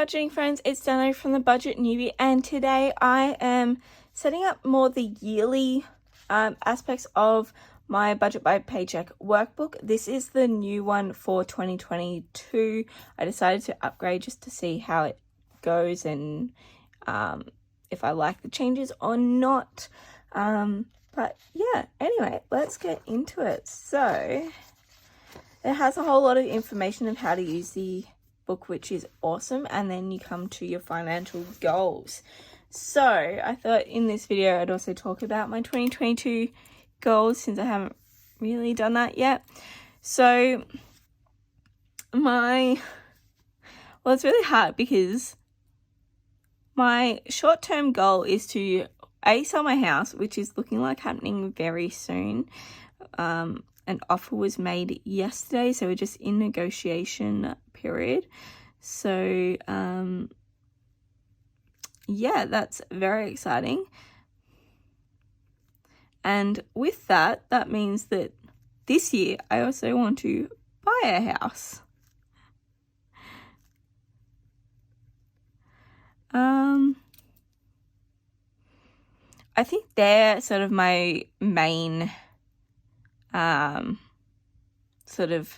budgeting friends, it's Dano from the Budget Newbie, and today I am setting up more the yearly aspects of my Budget by Paycheck workbook. This is the new one for 2022. I decided to upgrade just to see how it goes and if I like the changes or not. But yeah, anyway, let's get into it. So it has a whole lot of information of how to use the book, which is awesome, and then you come to your financial goals. So I thought in this video I'd also talk about my 2022 goals, since I haven't really done that yet. So it's really hard because my short-term goal is to sell my house, which is looking like happening very soon. An offer was made yesterday, so we're just in negotiation period. So yeah, that's very exciting. And with that means that this year I also want to buy a house. I think they're sort of my main sort of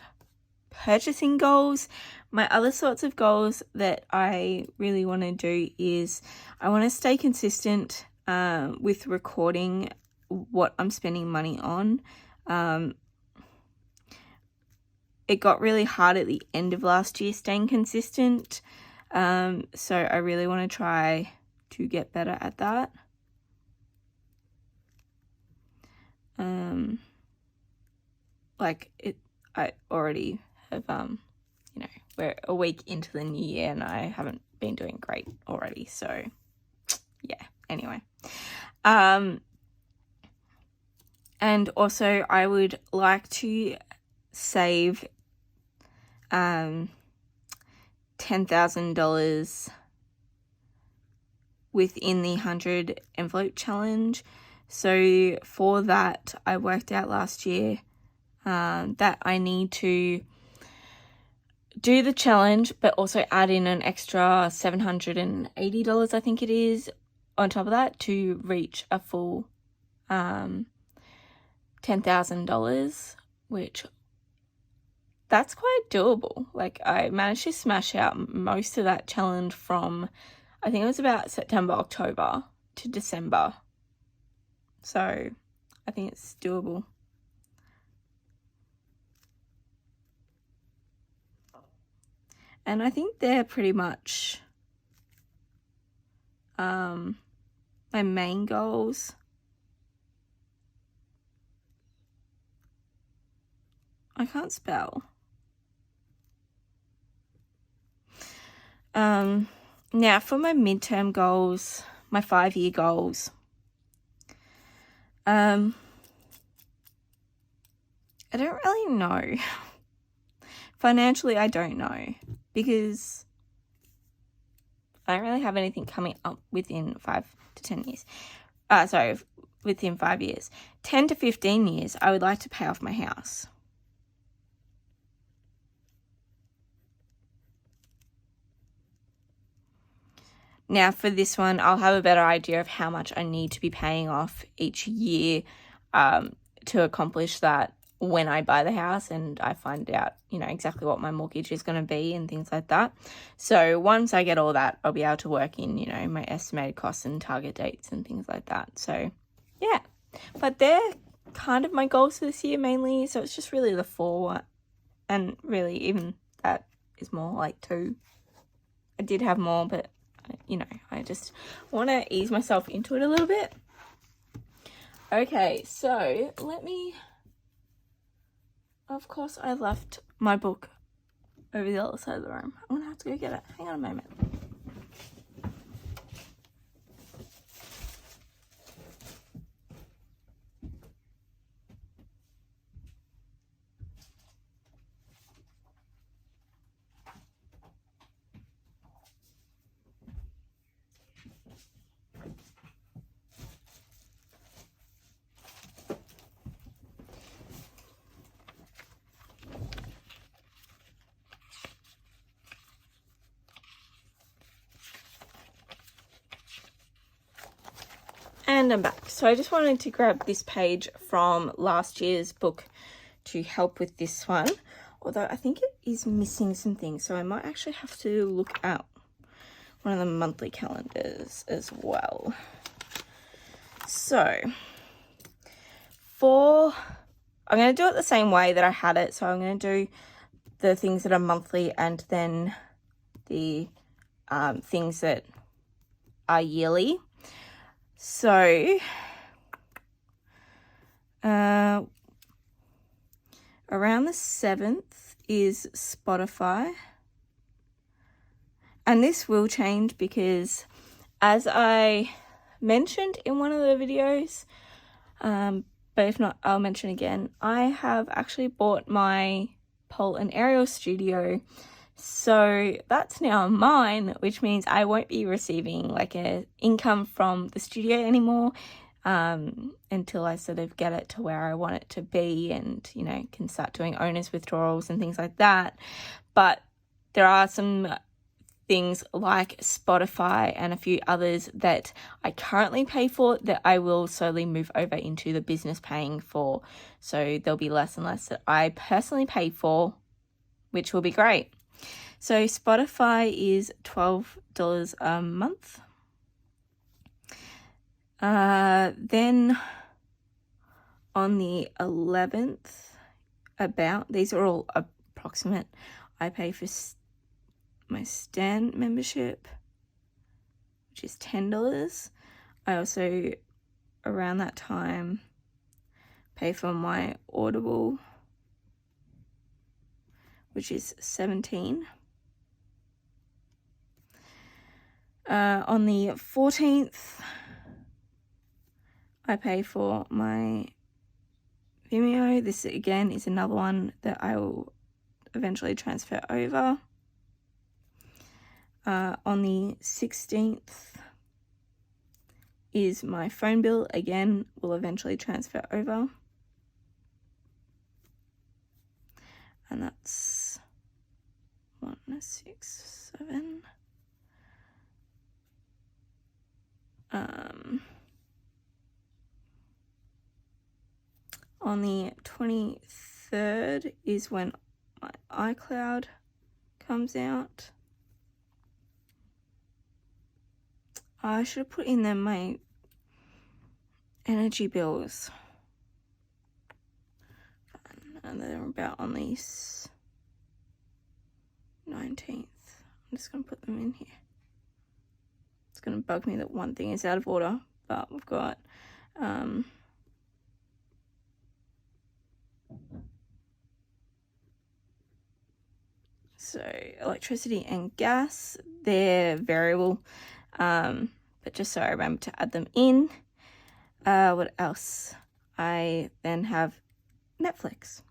purchasing goals. My other sorts of goals that I really want to do is I want to stay consistent with recording what I'm spending money on. It got really hard at the end of last year staying consistent, so I really want to try to get better at that. I already have, we're a week into the new year and I haven't been doing great already. So yeah, anyway. And also I would like to save $10,000 within the 100 envelope challenge. So for that, I worked out last year that I need to do the challenge, but also add in an extra $780, I think it is, on top of that to reach a full $10,000, which that's quite doable. Like, I managed to smash out most of that challenge from, I think it was about September, October to December. So I think it's doable. And I think they're pretty much my main goals. I can't spell. Now for my midterm goals, my 5-year goals. I don't really know. Financially, I don't know, because I don't really have anything coming up within 5 to 10 years. Within 5 years. 10 to 15 years, I would like to pay off my house. Now for this one, I'll have a better idea of how much I need to be paying off each year to accomplish that when I buy the house and I find out, exactly what my mortgage is going to be and things like that. So once I get all that, I'll be able to work in, my estimated costs and target dates and things like that. So yeah, but they're kind of my goals for this year mainly. So it's just really the 4, and really even that is more like 2. I did have more, but I just want to ease myself into it a little bit. Okay, so of course I left my book over the other side of the room. I'm going to have to go get it. Hang on a moment. And I'm back. So I just wanted to grab this page from last year's book to help with this one. Although I think it is missing some things. So I might actually have to look at one of the monthly calendars as well. So I'm going to do it the same way that I had it. So I'm going to do the things that are monthly and then the things that are yearly. So around the 7th is Spotify. And this will change because, as I mentioned in one of the videos, but if not, I'll mention again, I have actually bought my pole and aerial studio. So that's now mine, which means I won't be receiving like a income from the studio anymore until I sort of get it to where I want it to be and, you know, can start doing owner's withdrawals and things like that. But there are some things like Spotify and a few others that I currently pay for that I will slowly move over into the business paying for. So there'll be less and less that I personally pay for, which will be great. So Spotify is $12 a month. Then on the 11th, these are all approximate, I pay for my Stan membership, which is $10. I also, around that time, pay for my Audible, which is $17. On the 14th, I pay for my Vimeo. This again is another one that I will eventually transfer over. On the 16th is my phone bill. Again, will eventually transfer over. And that's 1, 6, 7. On the 23rd is when my iCloud comes out. I should have put in there my energy bills. And they're about on the 19th. I'm just going to put them in here. It's going to bug me that one thing is out of order, but we've got so electricity and gas, they're variable, but just so I remember to add them in. What else? I then have Netflix.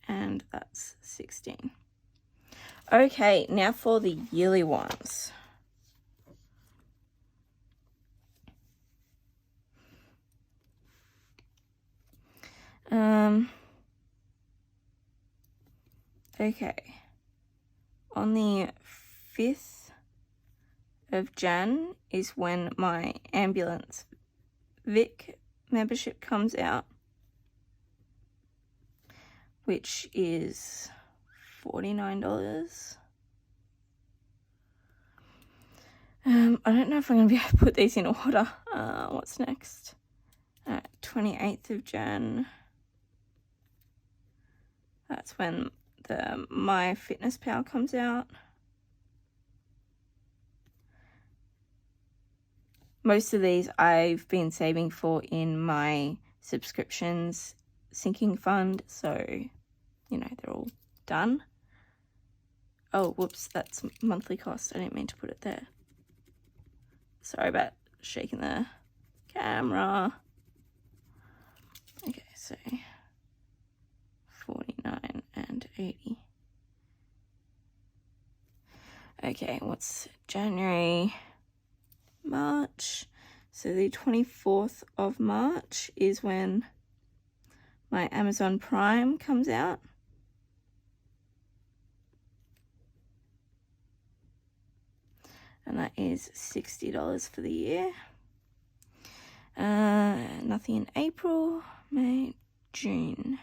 And that's 16. Okay, now for the yearly ones. Okay. On the 5th of Jan is when my Ambulance Vic membership comes out, which is $49. I don't know if I'm going to be able to put these in order. What's next? 28th of Jan. That's when the MyFitnessPal comes out. Most of these I've been saving for in my subscriptions sinking fund, so, you know, they're all done. Oh, whoops, that's monthly cost. I didn't mean to put it there. Sorry about shaking the camera. Okay, so 49 and 80. Okay, what's January, March? So the 24th of March is when my Amazon Prime comes out. and that is $60 for the year. Nothing in April, May, June.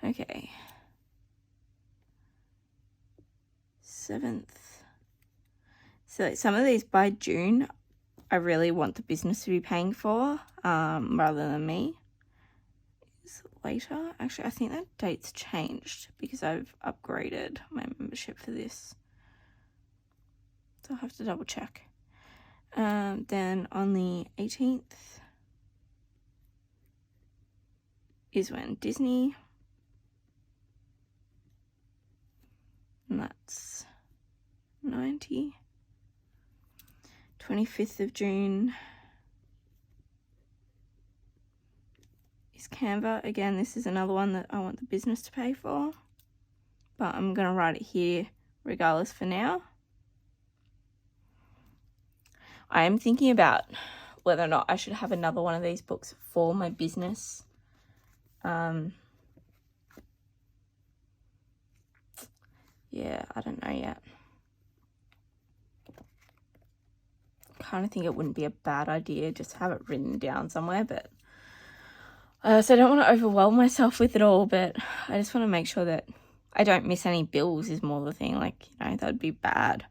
Okay. 7th. So some of these by June, I really want the business to be paying for, rather than me. Is later. Actually, I think that date's changed because I've upgraded my membership for this. So I'll have to double check. Then on the 18th is when Disney, and that's 90. 25th of June is Canva. Again, this is another one that I want the business to pay for, but I'm going to write it here regardless for now. I am thinking about whether or not I should have another one of these books for my business. Yeah, I don't know yet. Kind of think it wouldn't be a bad idea just to have it written down somewhere, but so I don't want to overwhelm myself with it all, but I just want to make sure that I don't miss any bills is more the thing. Like, you know, that'd be bad.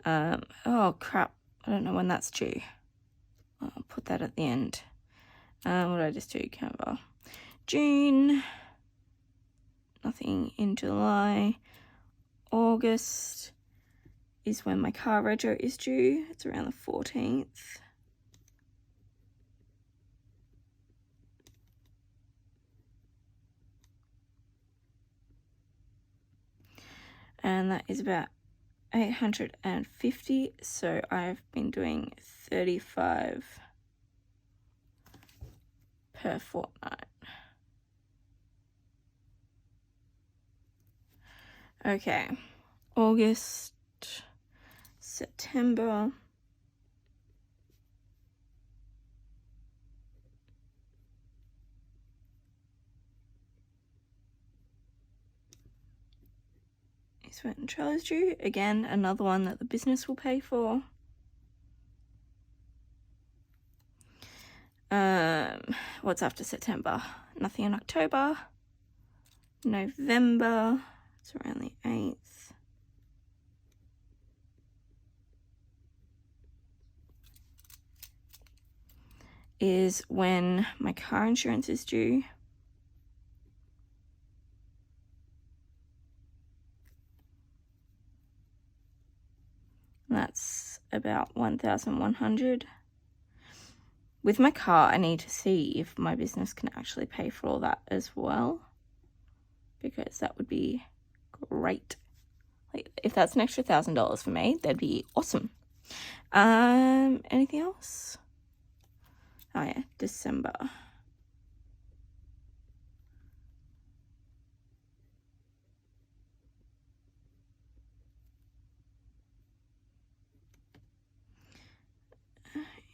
Oh crap, I don't know when that's due. I'll put that at the end. What did I just do? Canva. June. Nothing in July. August is when my car rego is due. It's around the 14th. And that is about $850. So I've been doing 35 per fortnight. Okay, August, September, is when Trello's due. Again, another one that the business will pay for. What's after September? Nothing in October. November, it's around the 8th. Is when my car insurance is due. That's about $1,100. With my car, I need to see if my business can actually pay for all that as well, because that would be great. Like, if that's an extra $1,000 for me, that'd be awesome. Anything else? Oh yeah, December.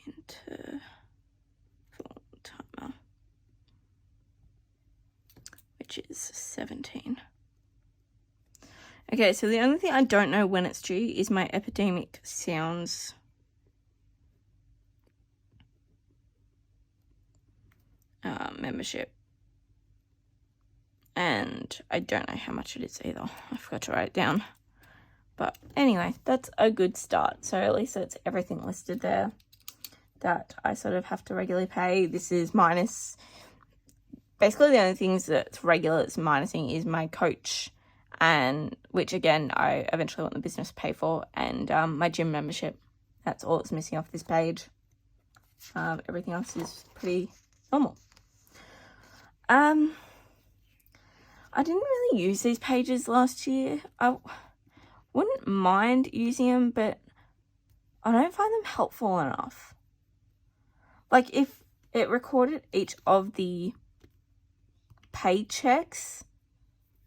Into full timer, which is 17. Okay, so the only thing I don't know when it's due is my Epidemic Sounds membership. And I don't know how much it is either. I forgot to write it down. But anyway, that's a good start. So at least it's everything listed there that I sort of have to regularly pay. This is minus, basically the only things that's regular that's minusing is my coach, and which again I eventually want the business to pay for, and my gym membership. That's all that's missing off this page. Everything else is pretty normal. I didn't really use these pages last year. I wouldn't mind using them, but I don't find them helpful enough. Like, if it recorded each of the paychecks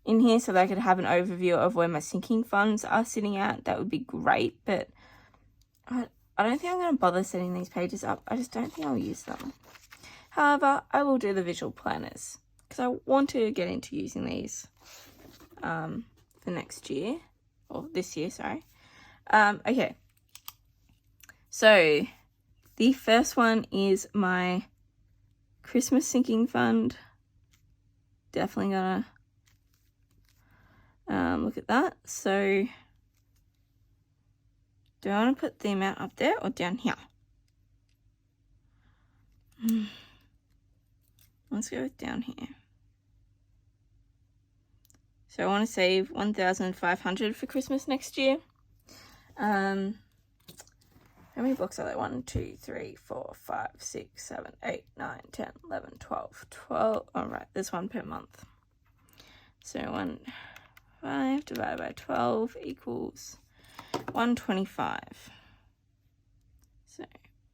in here so that I could have an overview of where my sinking funds are sitting at, that would be great. But I don't think I'm going to bother setting these pages up. I just don't think I'll use them. However, I will do the visual planners because I want to get into using these for next year, or this year, sorry. Okay, So the first one is my Christmas sinking fund. Definitely gonna look at that. So do I want to put the amount up there or down here? Let's go with down here. So I want to save 1,500 for Christmas next year. How many books are there? 1, 2, 3, 4, 5, 6, 7, 8, 9, 10, 11, 12. 12. All right, there's one per month. So 1.5 divided by 12 equals 125. So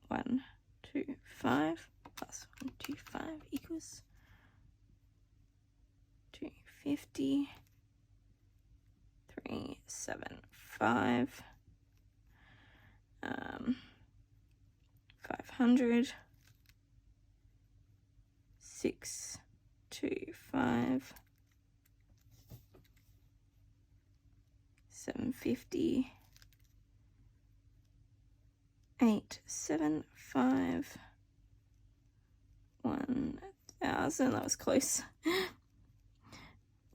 125 plus 125 equals 250. 375. 500. 625. 750. 875. 1,000. That was close.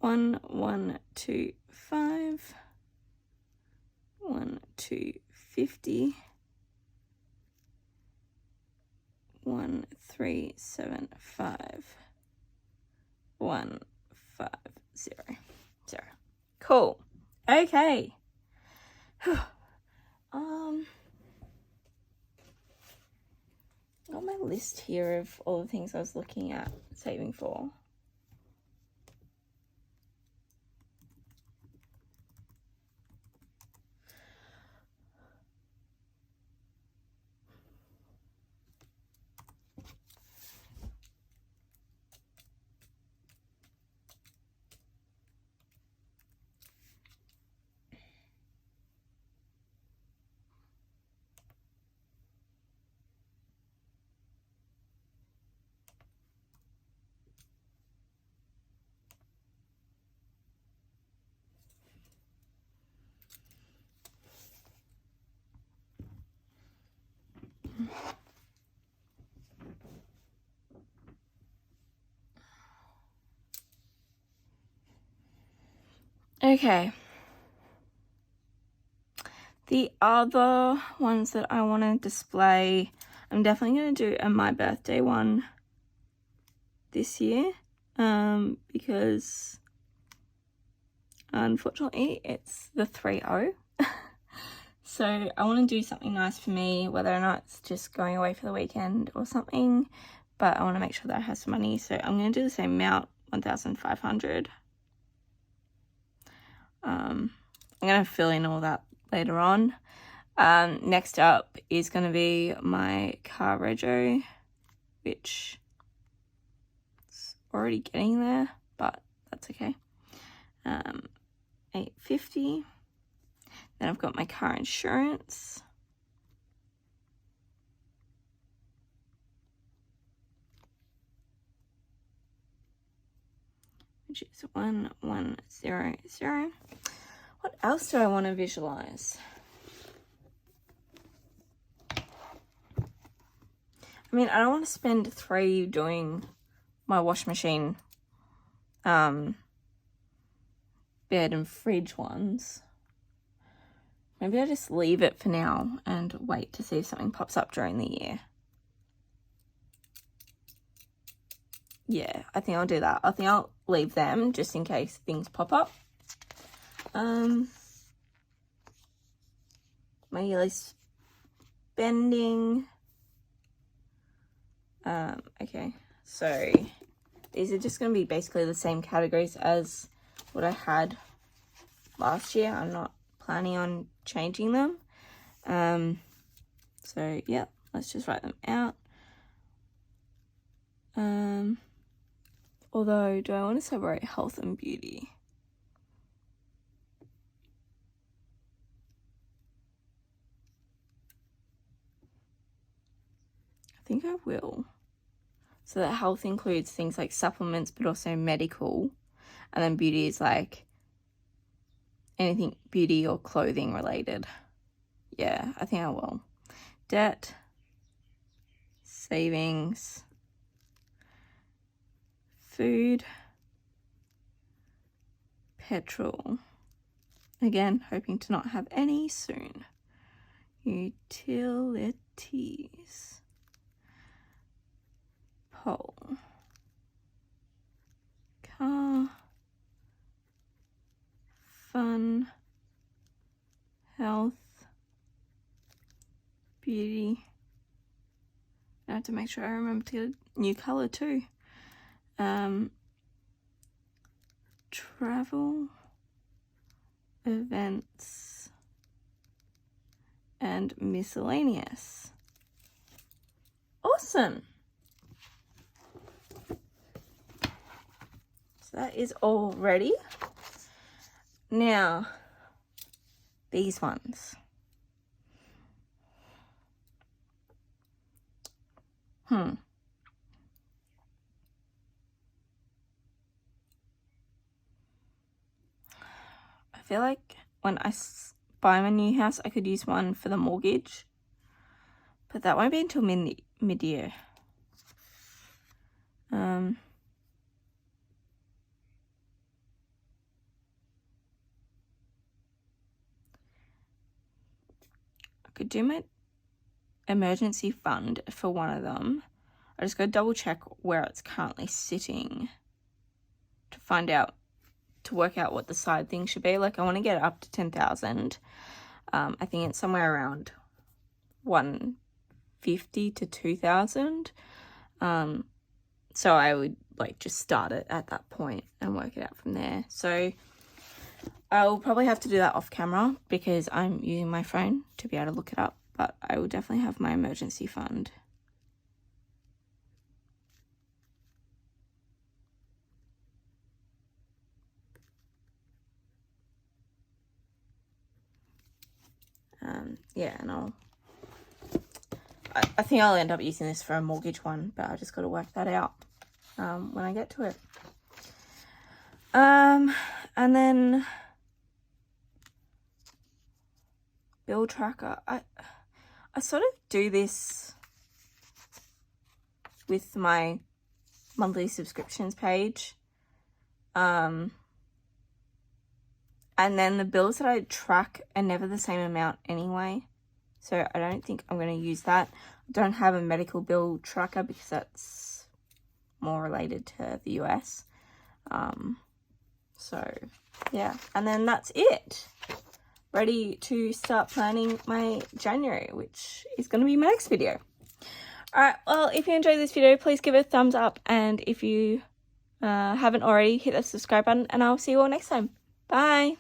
1,125. 1,250. 1,375. 1,500. Cool. Okay. Got my list here of all the things I was looking at saving for. Okay. The other ones that I want to display, I'm definitely going to do a my birthday one this year, because unfortunately it's the 3-0. So I want to do something nice for me, whether or not it's just going away for the weekend or something, but I want to make sure that I have some money. So I'm going to do the same amount, 1,500. I'm going to fill in all that later on. Next up is going to be my car rego, which is already getting there, but that's okay. 850. Then I've got my car insurance. Which is 1,100. What else do I want to visualize? I mean, I don't want to spend 3 doing my wash machine, bed and fridge ones. Maybe I just leave it for now and wait to see if something pops up during the year. Yeah, I think I'll do that. I think I'll leave them just in case things pop up. My yearly spending. Okay, so these are just going to be basically the same categories as what I had last year. I'm not planning on changing them. So yeah, let's just write them out. Although, do I want to separate health and beauty? I think I will. So that health includes things like supplements, but also medical. And then beauty is like anything beauty or clothing related. Yeah, I think I will. debt, savings, food, petrol. Again, hoping to not have any soon. Utilities. Pole. Car. Fun. Health. Beauty. I have to make sure I remember to get a new colour too. Travel. Events. And miscellaneous. Awesome. So that is all ready. Now, these ones. I feel like when I buy my new house, I could use one for the mortgage, but that won't be until mid-year. I could do my emergency fund for one of them. I just gotta double check where it's currently sitting to find out, to work out what the side thing should be. Like, I want to get it up to 10,000. I think it's somewhere around 150 to 2,000. So I would like just start it at that point and work it out from there. So I'll probably have to do that off camera because I'm using my phone to be able to look it up, but I will definitely have my emergency fund. Yeah, and I think I'll end up using this for a mortgage one, but I just got to work that out when I get to it. And then bill tracker. I sort of do this with my monthly subscriptions page. And then the bills that I track are never the same amount anyway. So I don't think I'm going to use that. I don't have a medical bill tracker because that's more related to the US. So yeah, and then that's it. Ready to start planning my January, which is going to be my next video. Alright, well, if you enjoyed this video, please give it a thumbs up. And if you haven't already, hit the subscribe button. And I'll see you all next time. Bye.